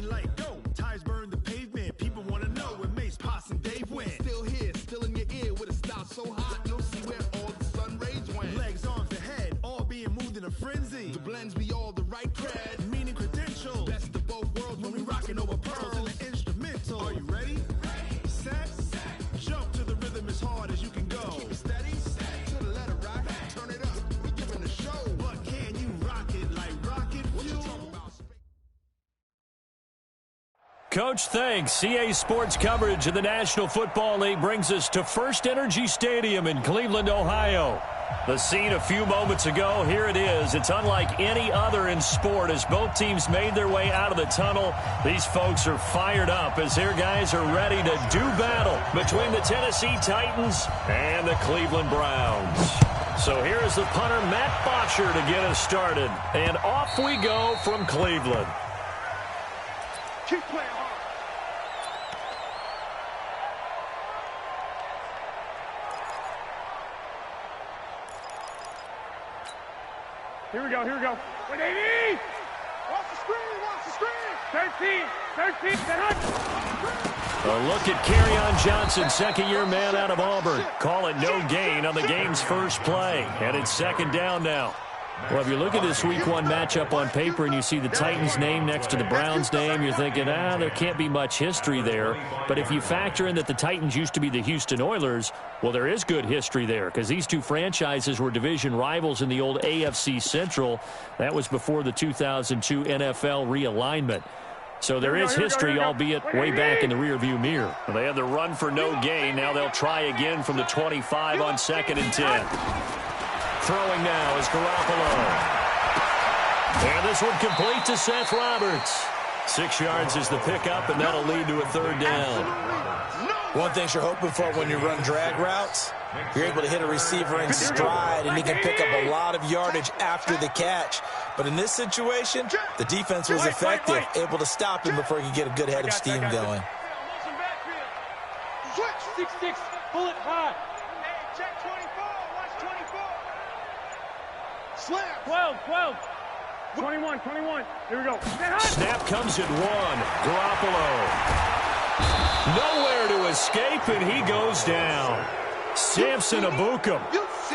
green light, go. Tires burn the pavement. People want to know when Mace, Potts, and Dave went. Still here, still in your ear with a style so hot, you'll see where all the sun rays went. Legs, arms, and head, all being moved in a frenzy. The blends be all the right cred, meaning credentials. Best of both worlds when we rockin' over pearls in the instrumental. Are you ready? Set. Jump to the rhythm as hard as you can go. Keep it steady. To the letter, right? Turn it up. We giving a show. But can you rock it like rocket fuel? Coach, thanks. CA Sports coverage of the National Football League brings us to First Energy Stadium in Cleveland, Ohio. The scene a few moments ago, here it is. It's unlike any other in sport as both teams made their way out of the tunnel. These folks are fired up as their guys are ready to do battle between the Tennessee Titans and the Cleveland Browns. So here is the punter, Matt Botcher, to get us started. And off we go from Cleveland. Keep playing hard. Here we go, here we go. 180! Watch the screen! 13, 10. A look at Kerryon Johnson, second-year man out of Auburn. Call it no gain on the game's first play. And it's second down now. Well, if you look at this Week 1 matchup on paper and you see the Titans' name next to the Browns' name, you're thinking, there can't be much history there. But if you factor in that the Titans used to be the Houston Oilers, well, there is good history there because these two franchises were division rivals in the old AFC Central. That was before the 2002 NFL realignment. So there is history, albeit way back in the rearview mirror. Well, they had the run for no gain. Now they'll try again from the 25 on 2nd and 10. Throwing now is Garoppolo. And this one complete to Seth Roberts. 6 yards is the pickup, and that'll lead to a third down. One thing you're hoping for when you run drag routes, you're able to hit a receiver in stride, and he can pick up a lot of yardage after the catch. But in this situation, the defense was effective, able to stop him before he could get a good head of steam going. Switch! 6-6, bullet high. Check 24, watch 24. Slam! 12. 21. Here we go. Snap comes at 1. Garoppolo. Nowhere to escape, and he goes down. Samson Ebukam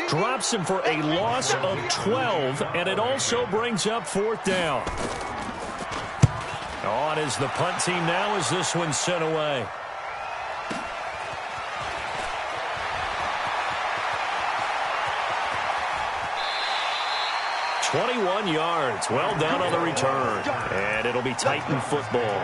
drops him for a loss of 12, and it also brings up 4th down. On is the punt team now as this one's sent away. "21 yards. Well done on the return. And it'll be Titan football.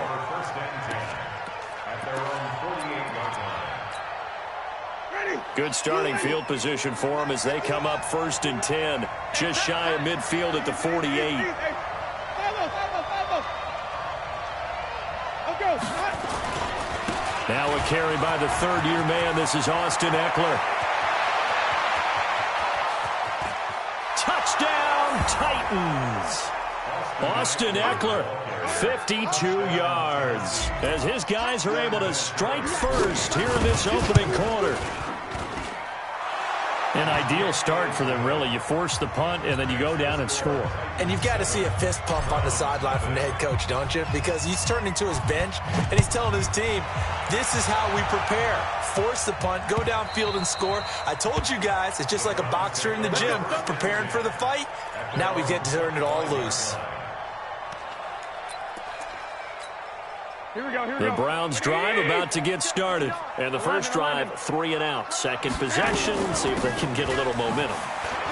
Good starting field position for them as they come up 1st and 10. Just shy of midfield at the 48. Now a carry by the 3rd-year man. This is Austin Eckler. Touchdown, Titans. Austin Eckler, 52 yards, as his guys are able to strike first here in this opening quarter. An ideal start for them, really. You force the punt, and then you go down and score. And you've got to see a fist pump on the sideline from the head coach, don't you? Because he's turning to his bench, and he's telling his team, this is how we prepare. Force the punt, go downfield and score. I told you guys, it's just like a boxer in the gym preparing for the fight. Now we get to turn it all loose. Here we go. The Browns drive about to get started. And the first drive, 3 and out. Second possession, see if they can get a little momentum.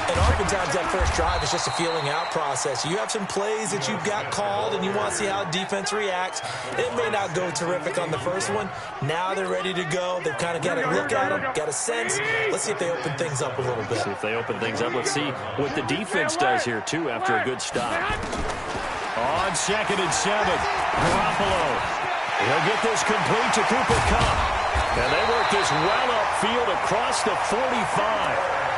And oftentimes that first drive is just a feeling out process. You have some plays that you've got called and you want to see how defense reacts. It may not go terrific on the first one. Now they're ready to go. They've kind of got a look at them, got a sense. Let's see if they open things up a little bit. See if they open things up. Let's see what the defense does here, too, after a good stop. On 2nd and 7, Garoppolo. He'll get this complete to Cooper Kupp. And they work this well upfield across the 45.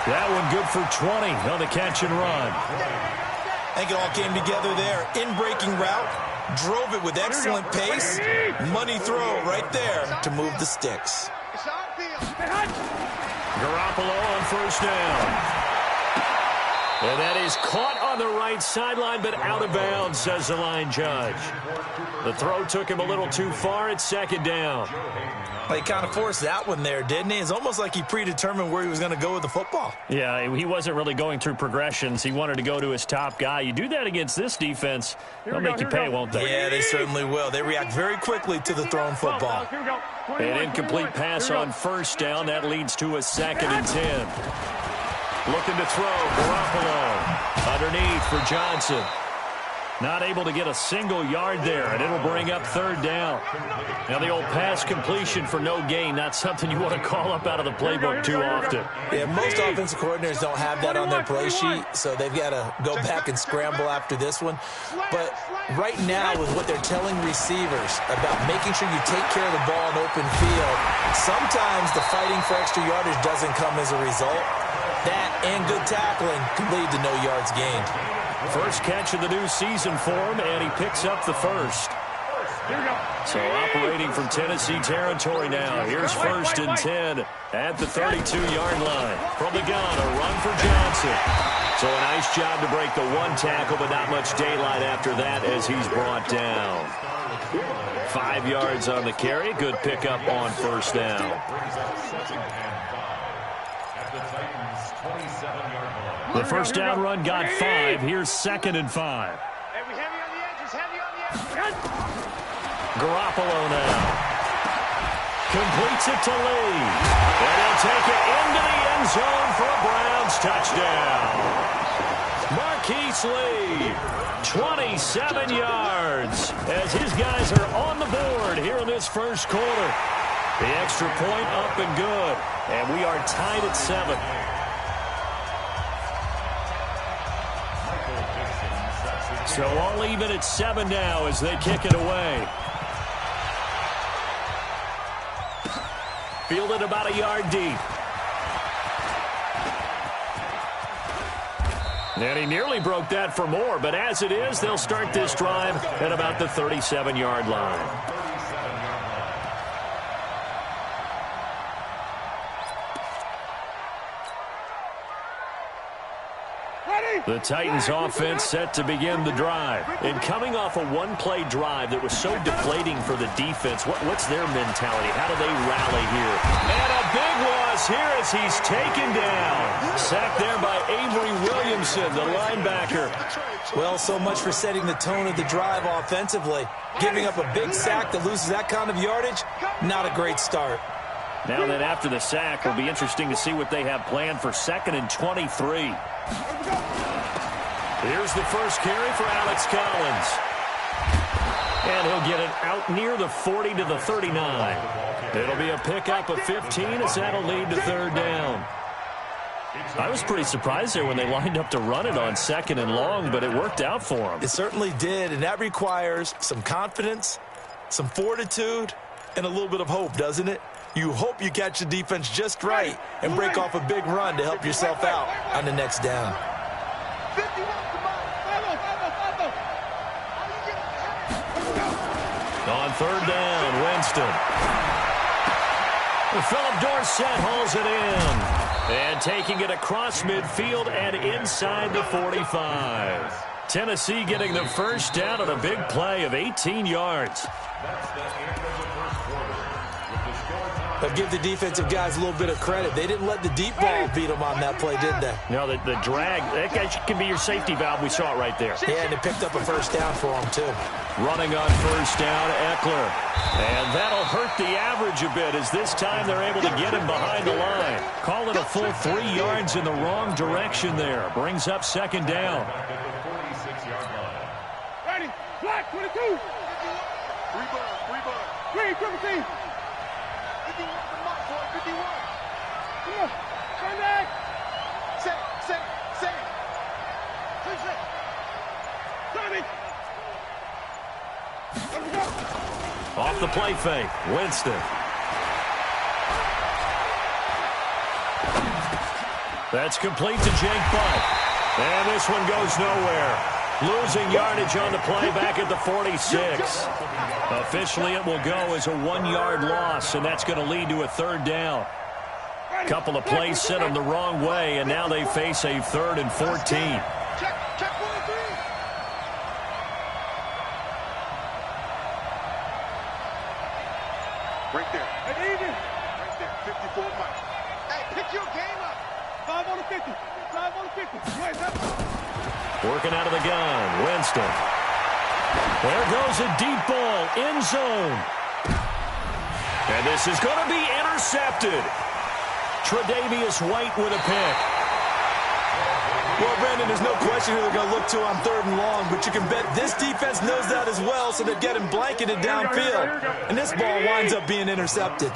That one good for 20 on the catch and run. I think it all came together there. In-breaking route, drove it with excellent pace. Money throw right there to move the sticks. Garoppolo on 1st down. And that is caught on the right sideline, but out of bounds, says the line judge. The throw took him a little too far. It's second down. Well, he kind of forced that one there, didn't he? It's almost like he predetermined where he was going to go with the football. Yeah, he wasn't really going through progressions. He wanted to go to his top guy. You do that against this defense, they'll make you pay, won't they? Yeah, they certainly will. They react very quickly to the thrown football. An incomplete pass on first down. That leads to a 2nd and 10. Looking to throw. Garoppolo underneath for Johnson. Not able to get a single yard there, and it'll bring up 3rd down. Now, the old pass completion for no gain, not something you want to call up out of the playbook too often. Yeah, most offensive coordinators don't have that on their play sheet, so they've got to go back and scramble after this one. But right now, with what they're telling receivers about making sure you take care of the ball in open field, sometimes the fighting for extra yardage doesn't come as a result. That and good tackling can lead to no yards gained. First catch of the new season for him, and he picks up the first. So operating from Tennessee territory now. Here's 1st and 10 at the 32-yard line. From the gun, a run for Johnson. So a nice job to break the one tackle, but not much daylight after that as he's brought down. 5 yards on the carry. Good pickup on first down. The first down run got 5. Here's 2nd and 5. Garoppolo now. Completes it to Lee. And he'll take it into the end zone for a Browns touchdown. Marquise Lee, 27 yards as his guys are on the board here in this first quarter. The extra point up and good. And we are tied at 7. So all even at 7 now as they kick it away. Fielded about a yard deep. And he nearly broke that for more, but as it is, they'll start this drive at about the 37-yard line. The Titans offense set to begin the drive. And coming off a one-play drive that was so deflating for the defense, what's their mentality? How do they rally here? And a big loss here as he's taken down. Sacked there by Avery Williamson, the linebacker. Well, so much for setting the tone of the drive offensively. Giving up a big sack that loses that kind of yardage, not a great start. Now that after the sack, it'll be interesting to see what they have planned for 2nd and 23. Here's the first carry for Alex Collins. And he'll get it out near the 40 to the 39. It'll be a pickup of 15 as that'll lead to 3rd down. I was pretty surprised there when they lined up to run it on 2nd and long, but it worked out for them. It certainly did, and that requires some confidence, some fortitude, and a little bit of hope, doesn't it? You hope you catch the defense just right and break off a big run to help yourself out on the next down. On 3rd down, Winston. Philip Dorsett hauls it in. And taking it across midfield and inside the 45. Tennessee getting the first down on a big play of 18 yards. But give the defensive guys a little bit of credit. They didn't let the deep ball beat them on that play, did they? No, the drag, that guy can be your safety valve. We saw it right there. Yeah, and they picked up a first down for him, too. Running on first down, Eckler. And that'll hurt the average a bit as this time they're able to get him behind the line. Call it a full 3 yards in the wrong direction there. Brings up 2nd down. Ready, black, 22. Green, 17. 51, come on, turn back. Set. Off the play fake, Winston. That's complete to Jake Butt. And this one goes nowhere. Losing yardage on the play back at the 46. Officially, it will go as a 1-yard loss, and that's going to lead to a 3rd down. Couple of plays sent them the wrong way, and now they face a 3rd and 14. Check one. Right there. And even. Right there. 54 miles. Hey, pick your game up. 5 on the 50. 5 on the 50. Where's that? Working out of the gun. Winston. There goes a deep ball. End zone. And this is going to be intercepted. Tre'Davious White with a pick. Well, Brandon, there's no question who they're going to look to on 3rd and long, but you can bet this defense knows that as well, so they're getting blanketed downfield. And this ball winds up being intercepted.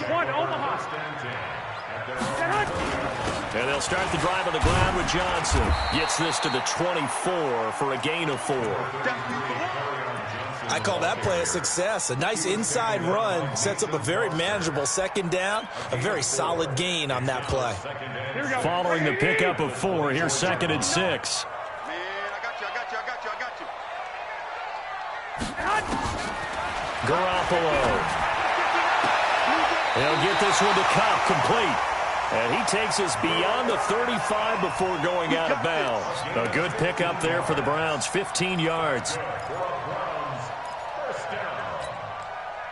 And they'll start the drive on the ground with Johnson. Gets this to the 24 for a gain of 4. I call that play a success. A nice inside run sets up a very manageable 2nd down. A very solid gain on that play. Following the pickup of 4, here's 2nd and 6. Man, I got you. Garoppolo. He'll get this one to Cup, complete. And he takes us beyond the 35 before going out of bounds. A good pickup there for the Browns, 15 yards.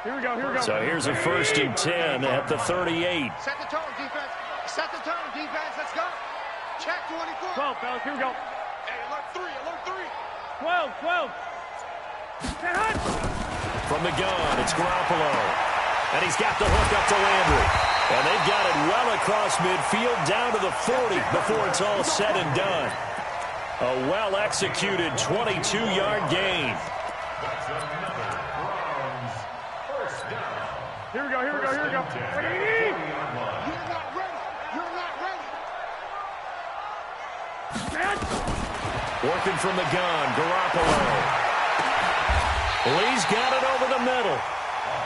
Here we go. So here's a 1st and 10 at the 38. Set the tone, defense. Set the tone, defense. Let's go. Check 24. 12, fellas. Here we go. Hey, alert 3. 12. From the gun, it's Garoppolo. And he's got the hook up to Landry. And they've got it well across midfield down to the 40 before it's all said and done. A well-executed 22-yard gain. Here we go. You're not ready. Working from the gun, Garoppolo. Lee's got it over the middle.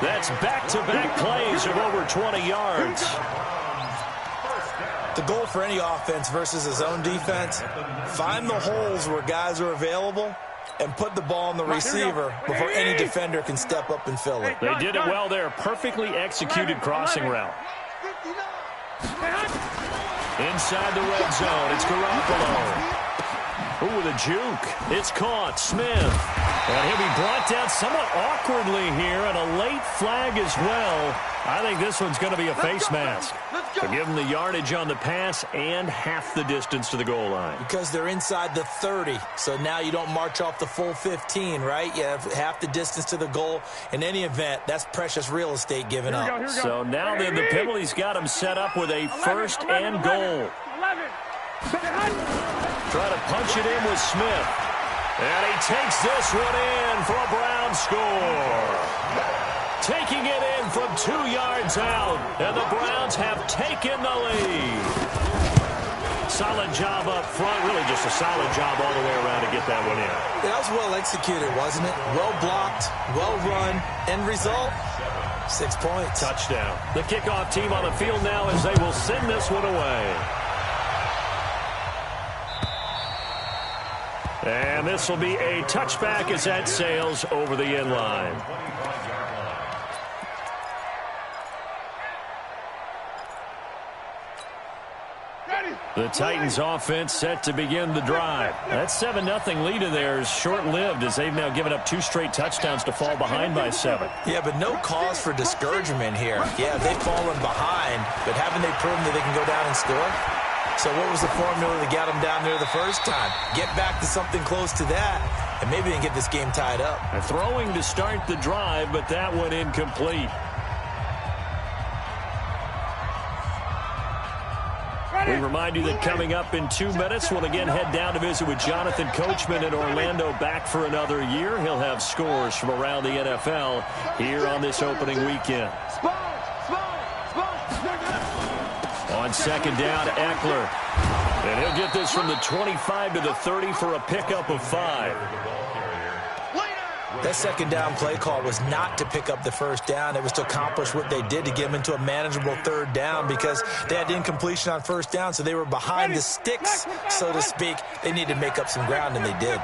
That's back-to-back plays of over 20 yards. The goal for any offense versus his own defense, find the holes where guys are available and put the ball on the receiver before any defender can step up and fill it. They did it well there. Perfectly executed crossing route. Inside the red zone, it's Garoppolo. Ooh, with a juke. It's caught. Smith. And he'll be brought down somewhat awkwardly here, and a late flag as well. I think this one's going to be a face mask. To give him the yardage on the pass and half the distance to the goal line. Because they're inside the 30, so now you don't march off the full 15, right? You have half the distance to the goal. In any event, that's precious real estate given up. So now then the penalty's got him set up with a 1st and goal. Try to punch it in with Smith. And he takes this one in for a Brown score. Taking it in from 2 yards out. And the Browns have taken the lead. Solid job up front. Really just a solid job all the way around to get that one in. That was well executed, wasn't it? Well blocked, well run. End result, 6 points. Touchdown. The kickoff team on the field now as they will send this one away. And this will be a touchback as that sails over the end line. The Titans offense set to begin the drive. That 7-0 lead of theirs short-lived as they've now given up 2 straight touchdowns to fall behind by 7. Yeah, but no cause for discouragement here. Yeah, they've fallen behind, but haven't they proven that they can go down and score? So what was the formula that got them down there the first time? Get back to something close to that, and maybe they can get this game tied up. A throwing to start the drive, but that one incomplete. We remind you that coming up in 2 minutes, we'll again head down to visit with Jonathan Coachman in Orlando, back for another year. He'll have scores from around the NFL here on this opening weekend. On 2nd down, Eckler. And he'll get this from the 25 to the 30 for a pickup of 5. That 2nd down play call was not to pick up the 1st down. It was to accomplish what they did to get them into a manageable 3rd down because they had incompletion on 1st down, so they were behind the sticks, so to speak. They needed to make up some ground, and they did.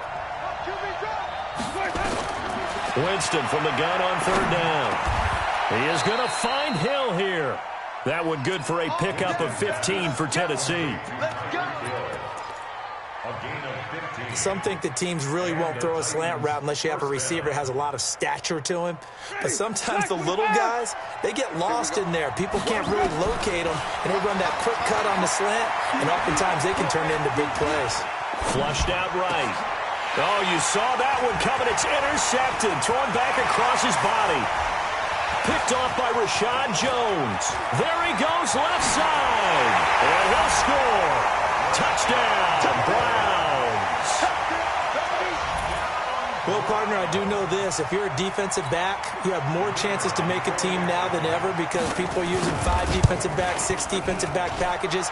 Winston from the gun on 3rd down. He is going to find Hill here. That one good for a pickup of 15 for Tennessee. Some think that teams really won't throw a slant route unless you have a receiver that has a lot of stature to him. But sometimes the little guys, they get lost in there. People can't really locate them, and they run that quick cut on the slant, and oftentimes they can turn into big plays. Flushed out right. Oh, you saw that one coming. It's intercepted. Thrown back across his body. Picked off by Rashad Jones. There he goes, left side. And he'll score. Touchdown, Browns. Well, partner, I do know this. If you're a defensive back, you have more chances to make a team now than ever because people are using 5 defensive backs, 6 defensive back packages.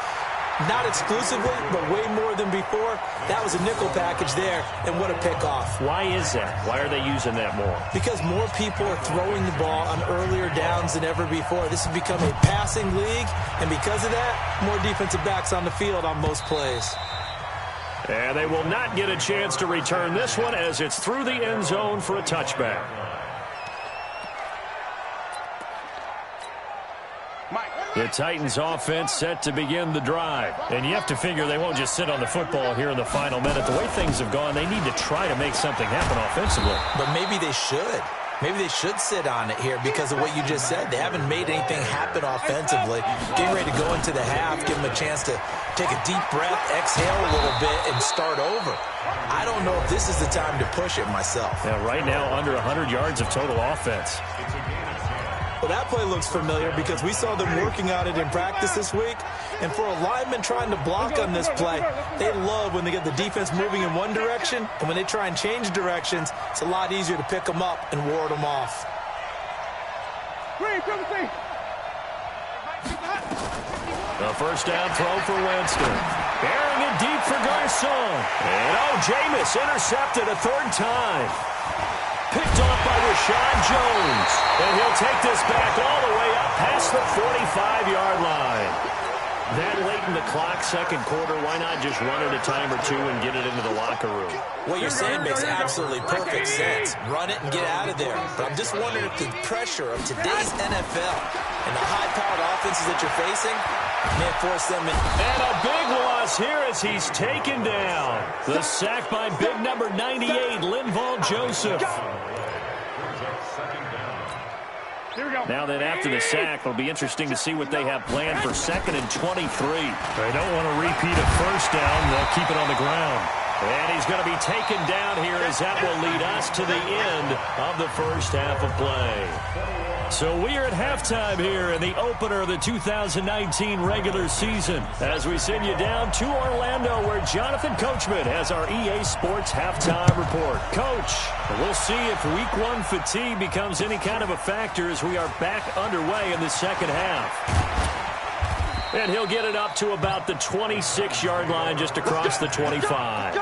Not exclusively, but way more than before. That was a nickel package there, and what a pickoff. Why is that? Why are they using that more? Because more people are throwing the ball on earlier downs than ever before. This has become a passing league, and because of that, more defensive backs on the field on most plays. And they will not get a chance to return this one as it's through the end zone for a touchback. The Titans offense set to begin the drive. And you have to figure they won't just sit on the football here in the final minute. The way things have gone, they need to try to make something happen offensively. But maybe they should. Maybe they should sit on it here because of what you just said. They haven't made anything happen offensively. Getting ready to go into the half, give them a chance to take a deep breath, exhale a little bit, and start over. I don't know if this is the time to push it myself. Yeah, right now, under 100 yards of total offense. Well, that play looks familiar because we saw them working on it in practice this week. And for a lineman trying to block on this play, they love when they get the defense moving in one direction. And when they try and change directions, it's a lot easier to pick them up and ward them off. The first down throw for Winston. Bearing it deep for Garcon. And, Jameis intercepted a third time. Picked off by Rashad Jones. And he'll take this back all the way up past the 45-yard line. That late in the clock, second quarter, why not just run it a time or two and get it into the locker room? What you're saying makes absolutely perfect sense. Run it and get out of there. But I'm just wondering if the pressure of today's NFL and the high-powered offenses that you're facing may force them in. And a big loss here as he's taken down. The sack by big number 98, Linval Joseph. Now that after the sack, it'll be interesting to see what they have planned for 2nd and 23. They don't want to repeat a first down. They'll keep it on the ground. And he's going to be taken down here as that will lead us to the end of the first half of play. So we are at halftime here in the opener of the 2019 regular season as we send you down to Orlando where Jonathan Coachman has our EA Sports halftime report. Coach, we'll see if week 1 fatigue becomes any kind of a factor as we are back underway in the second half. And he'll get it up to about the 26-yard line just across the 25.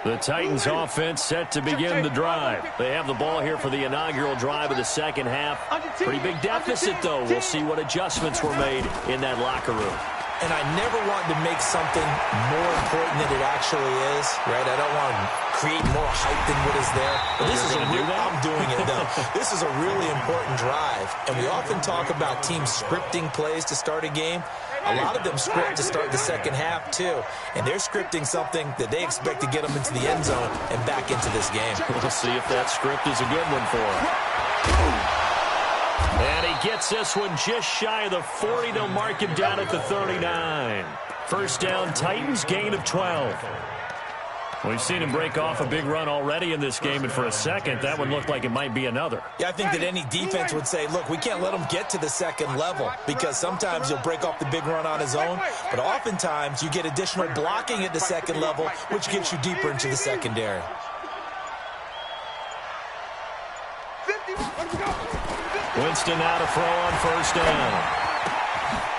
The Titans offense set to begin the drive. They have the ball here for the inaugural drive of the second half. Pretty big deficit, though. We'll see what adjustments were made in that locker room. And I never want to make something more important than it actually is, right? I don't want to create more hype than what is there. But this is I'm doing it, though. This is a really important drive. And we often talk about teams scripting plays to start a game. A lot of them script to start the second half, too. And they're scripting something that they expect to get them into the end zone and back into this game. We'll see if that script is a good one for them. And he gets this one just shy of the 40. They'll mark him down at the 39. First down, Titans, gain of 12. We've seen him break off a big run already in this game, and for a second, that one looked like it might be another. Yeah, I think that any defense would say, look, we can't let him get to the second level because sometimes he'll break off the big run on his own, but oftentimes you get additional blocking at the second level, which gets you deeper into the secondary. Winston now to throw on first down.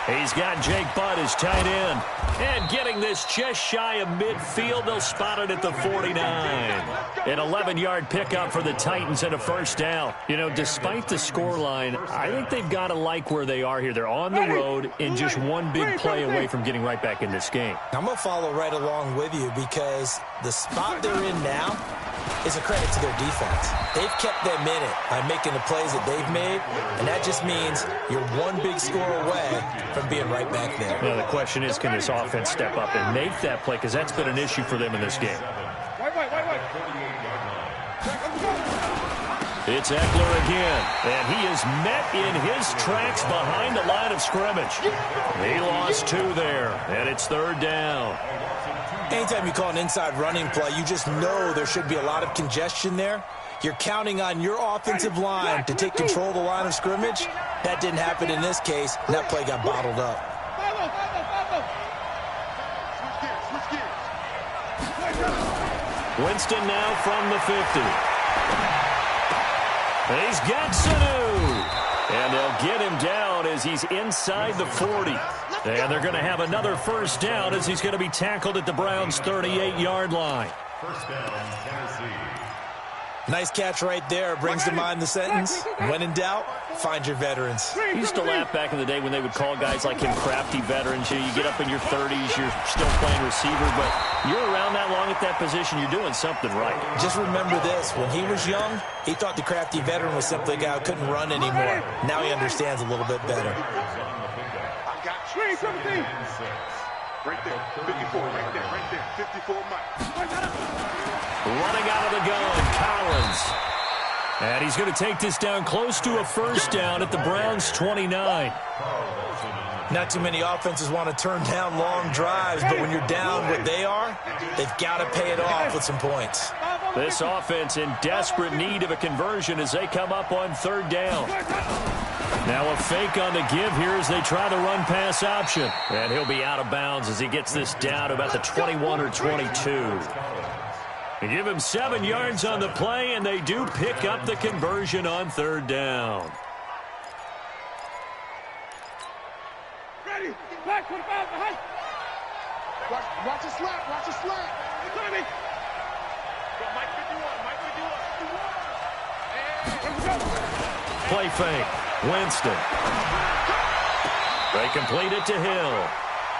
He's got Jake Butt as tight end. And getting this just shy of midfield, they'll spot it at the 49. An 11-yard pickup for the Titans and a first down. You know, despite the scoreline, I think they've got to like where they are here. They're on the road and just one big play away from getting right back in this game. I'm going to follow right along with you because the spot they're in now is a credit to their defense. They've kept them in it by making the plays that they've made, and that just means you're one big score away from being right back there. Well, the question is, can this offense step up and make that play? Because that's been an issue for them in this game. It's Eckler again, and he is met in his tracks behind the line of scrimmage. He lost 2 there, and it's third down. Anytime you call an inside running play, you just know there should be a lot of congestion there. You're counting on your offensive line to take control of the line of scrimmage. That didn't happen in this case, and that play got bottled up. Winston now from the 50. He's got Sanu. And they'll get him down as he's inside the 40. And they're going to have another first down as he's going to be tackled at the Browns' 38-yard line. First down, Tennessee. Nice catch right there. Brings to mind the sentence, when in doubt, find your veterans. I used to laugh back in the day when they would call guys like him crafty veterans. You get up in your 30s, you're still playing receiver, but you're around that long at that position, you're doing something right. Just remember this. When he was young, he thought the crafty veteran was simply a guy who couldn't run anymore. Now he understands a little bit better. I got you. Right there, 54, right there, 54 Mike. Running out of the gun, Collins. And he's going to take this down close to a first down at the Browns' 29. Not too many offenses want to turn down long drives, but when you're down what they are, they've got to pay it off with some points. This offense in desperate need of a conversion as they come up on third down. Now a fake on the give here as they try the run-pass option. And he'll be out of bounds as he gets this down to about the 21 or 22. They give him 7 yards on the play, and they do pick up the conversion on third down. Ready. Back, 25, behind. Watch the slap, watch the slap. Mike 51, Mike 51. Play fake. Winston. They complete it to Hill.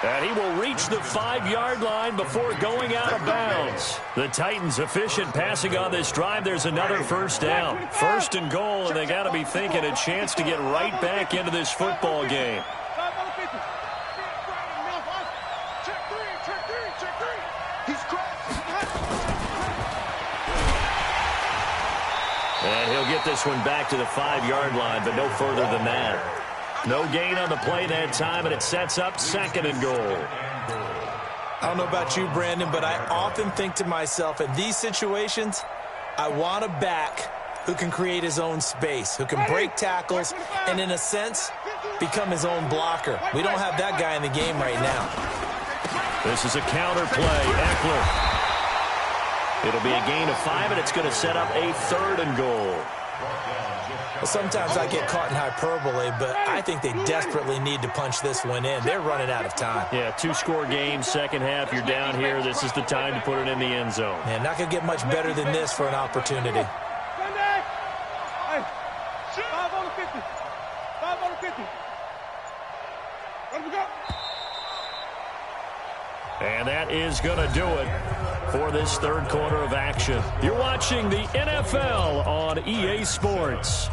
And he will reach the 5-yard line before going out of bounds. The Titans efficient passing on this drive. There's another first down. First and goal, and they got to be thinking a chance to get right back into this football game. And he'll get this one back to the 5-yard line, but no further than that. No gain on the play that time, and it sets up second and goal. I don't know about you, Brandon, but I often think to myself, in these situations, I want a back who can create his own space, who can break tackles, and in a sense, become his own blocker. We don't have that guy in the game right now. This is a counter play. Eckler. It'll be a gain of 5, and it's going to set up a third and goal. Well, sometimes I get caught in hyperbole, but I think they desperately need to punch this one in. They're running out of time. Yeah, 2-score game, second half. You're down here. This is the time to put it in the end zone. Man, not going to get much better than this for an opportunity. 5 on the 50. 5 on the 50. Let him go. And that is going to do it for this third quarter of action. You're watching the NFL on EA Sports.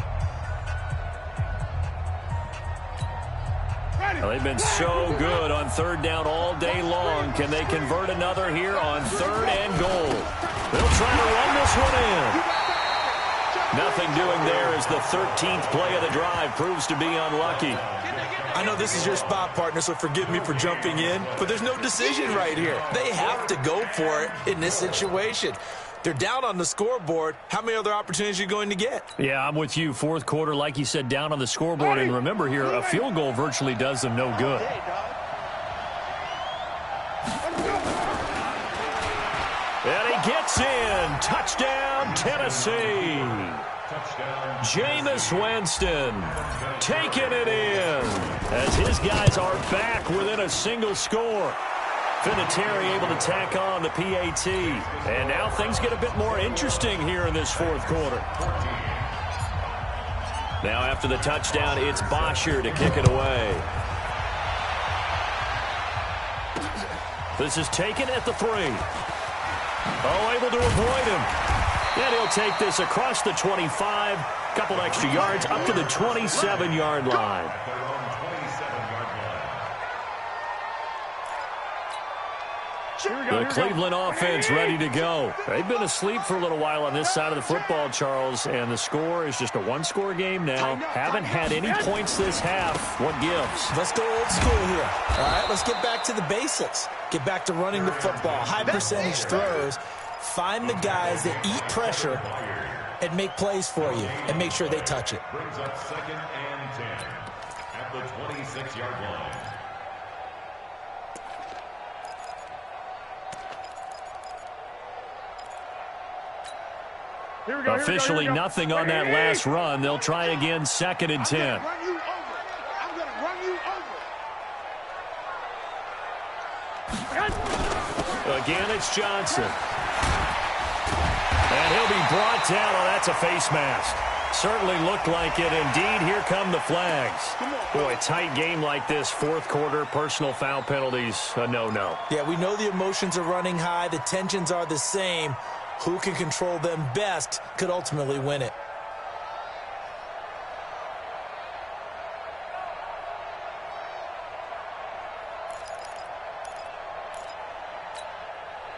Well, they've been so good on third down all day long. Can they convert another here on third and goal? They'll try to run this one in. Nothing doing there as the 13th play of the drive proves to be unlucky. I know this is your spot, partner, so forgive me for jumping in, but there's no decision right here. They have to go for it in this situation. They're down on the scoreboard. How many other opportunities are you going to get? Yeah, I'm with you. Fourth quarter, like you said, down on the scoreboard. And remember here, a field goal virtually does them no good. And he gets in. Touchdown, Tennessee. Jameis Winston taking it in as his guys are back within a single score. Vinatieri able to tack on the PAT. And now things get a bit more interesting here in this fourth quarter. Now after the touchdown, it's Bosher to kick it away. This is taken at the 3. Oh, able to avoid him. And he'll take this across the 25. Couple extra yards up to the 27-yard line. The Cleveland offense ready to go. They've been asleep for a little while on this side of the football, Charles, and the score is just a one-score game now. Haven't had any points this half. What gives? Let's go old school here. All right, let's get back to the basics. Get back to running the football, high percentage throws. Find the guys that eat pressure and make plays for you and make sure they touch it. Brings up 2nd and 10 at the 26-yard line. Officially nothing on that last run. They'll try again 2nd and 10. I'm going to run you over. Again, it's Johnson. And he'll be brought down. Oh, that's a face mask. Certainly looked like it. Indeed, here come the flags. Boy, a tight game like this, fourth quarter, personal foul penalties, a no-no. Yeah, we know the emotions are running high. The tensions are the same. Who can control them best could ultimately win it.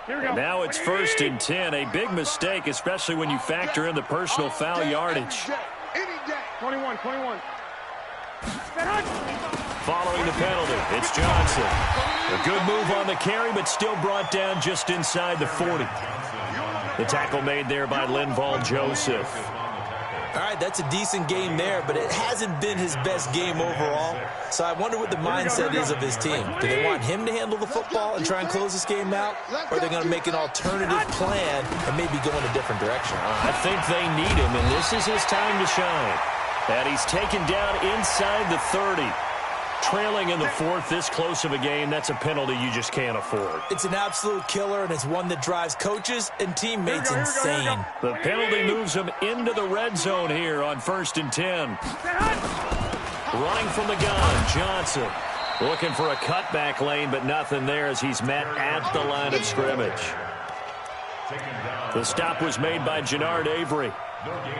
And now it's 1st and 10. A big mistake, especially when you factor in the personal foul yardage. 21. Following the penalty, it's Johnson. A good move on the carry, but still brought down just inside the 40. The tackle made there by Linval Joseph. All right, that's a decent game there, but it hasn't been his best game overall. So I wonder what the mindset is of his team. Do they want him to handle the football and try and close this game out? Or are they going to make an alternative plan and maybe go in a different direction? I think they need him, and this is his time to shine. And he's taken down inside the 30. Trailing in the 4th, this close of a game, that's a penalty you just can't afford. It's an absolute killer, and it's one that drives coaches and teammates insane. The penalty moves him into the red zone here on 1st and 10. Running from the gun, Johnson. Looking for a cutback lane, but nothing there as he's met at the line of scrimmage. The stop was made by Jannard Avery.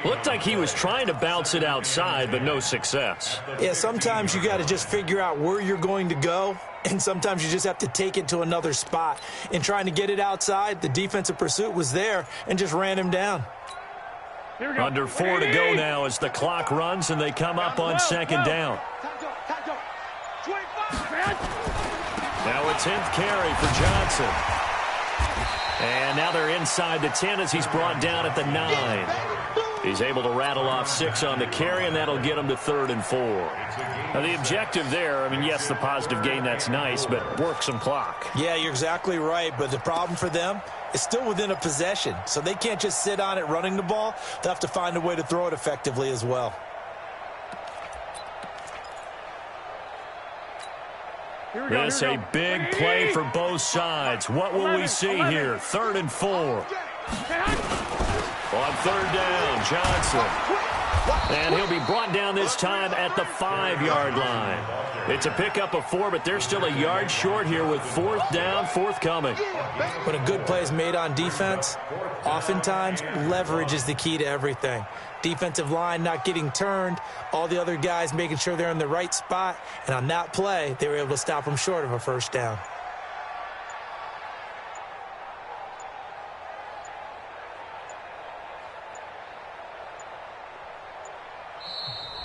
Looked like he was trying to bounce it outside, but no success. Yeah, sometimes you got to just figure out where you're going to go, and sometimes you just have to take it to another spot. In trying to get it outside, the defensive pursuit was there and just ran him down. Under 4 to go now as the clock runs and they come up on 2nd down. Now a 10th carry for Johnson. And now they're inside the 10 as he's brought down at the 9. He's able to rattle off 6 on the carry, and that'll get him to 3rd and 4. Now the objective there, I mean, yes, the positive gain, that's nice, but work some clock. Yeah, you're exactly right, but the problem for them is still within a possession, so they can't just sit on it running the ball. They'll have to find a way to throw it effectively as well. This a big play for both sides. What will we see here? 3rd and 4. On 3rd down, Johnson. And he'll be brought down this time at the 5-yard line. It's a pickup of 4, but they're still a yard short here with 4th down forthcoming. When a good play is made on defense, oftentimes leverage is the key to everything. Defensive line not getting turned, all the other guys making sure they're in the right spot, and on that play, they were able to stop them short of a 1st down.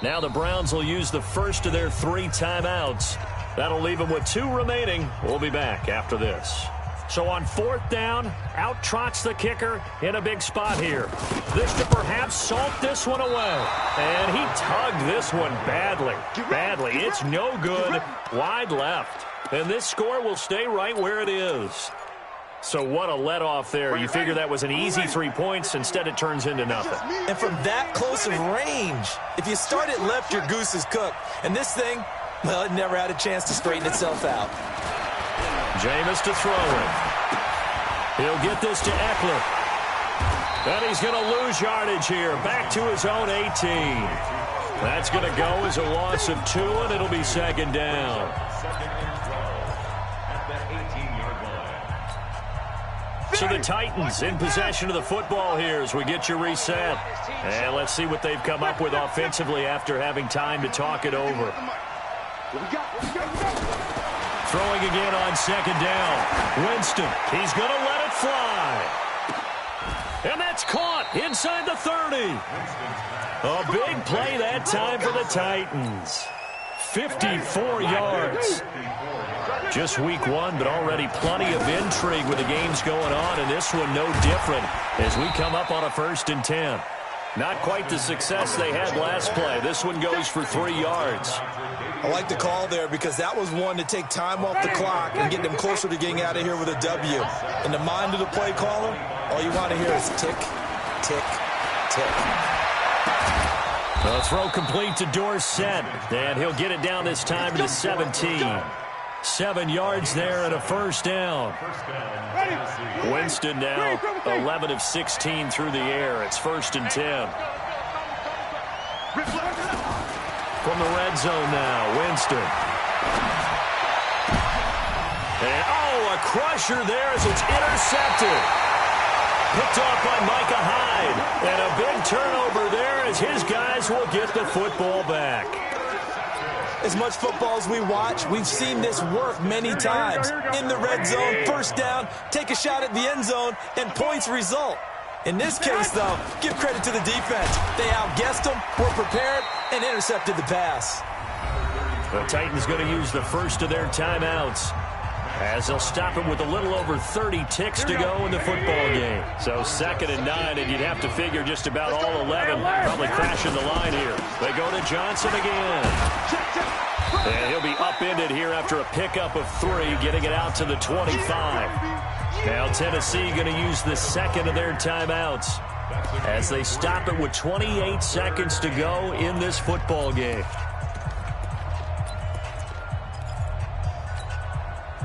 Now the Browns will use the first of their 3 timeouts. That'll leave them with 2 remaining. We'll be back after this. So on 4th down, out trots the kicker in a big spot here. This to perhaps salt this one away. And he tugged this one badly. It's no good. Wide left. And this score will stay right where it is. So what a let-off there. You figure that was an easy 3 points. Instead, it turns into nothing. And from that close of range, if you start it left, your goose is cooked. And this thing, well, it never had a chance to straighten itself out. Jameis to throw it. He'll get this to Eckler. And he's going to lose yardage here. Back to his own 18. That's going to go as a loss of 2, and it'll be second down. So the Titans in possession of the football here as we get you reset. And let's see what they've come up with offensively after having time to talk it over. Throwing again on second down. Winston, he's going to let it fly. And that's caught inside the 30. A big play that time for the Titans. 54 yards. Just week 1, but already plenty of intrigue with the games going on, and this one no different as we come up on a 1st and 10. Not quite the success they had last play. This one goes for 3 yards. I like the call there because that was one to take time off the clock and get them closer to getting out of here with a W. In the mind of the play caller, all you want to hear is tick, tick, tick. The throw complete to Dorsett, and he'll get it down this time to 17. 7 yards there and a 1st down. Winston now 11 of 16 through the air. It's 1st and 10. From the red zone now, Winston. And, a crusher there as it's intercepted. Picked off by Micah Hyde. And a big turnover there as his guys will get the football back. As much football as we watch, we've seen this work many times. In the red zone, 1st down, take a shot at the end zone, and points result. In this case, though, give credit to the defense. They outguessed them, were prepared, and intercepted the pass. The Titans going to use the first of their timeouts as they'll stop it with a little over 30 ticks to go in the football game. So 2nd and 9, and you'd have to figure just about all 11 probably crashing the line here. They go to Johnson again. And he'll be upended here after a pickup of 3, getting it out to the 25. Now Tennessee going to use the 2nd of their timeouts as they stop it with 28 seconds to go in this football game.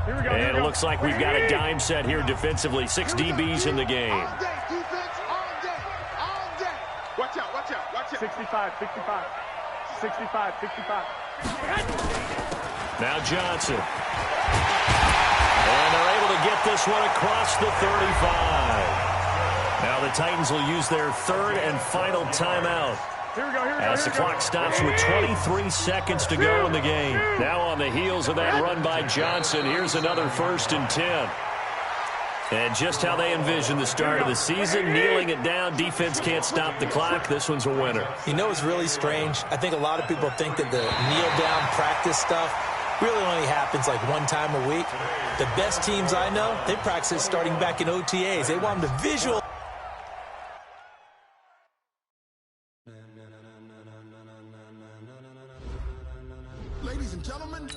And it looks like we've got a dime set here defensively. 6 DBs in the game. All day, defense, all day, all day. Watch out, watch out, watch out. 65, 65, 65, 65. Now Johnson. And they're able to get this one across the 35. Now the Titans will use their 3rd and final timeout. As the clock stops with 23 seconds to go in the game. Now on the heels of that run by Johnson, here's another 1st and 10. And just how they envision the start of the season, kneeling it down, defense can't stop the clock. This one's a winner. You know, it's really strange. I think a lot of people think that the kneel-down practice stuff really only happens like 1 time a week. The best teams I know, they practice starting back in OTAs. They want them to visual. Ladies and gentlemen,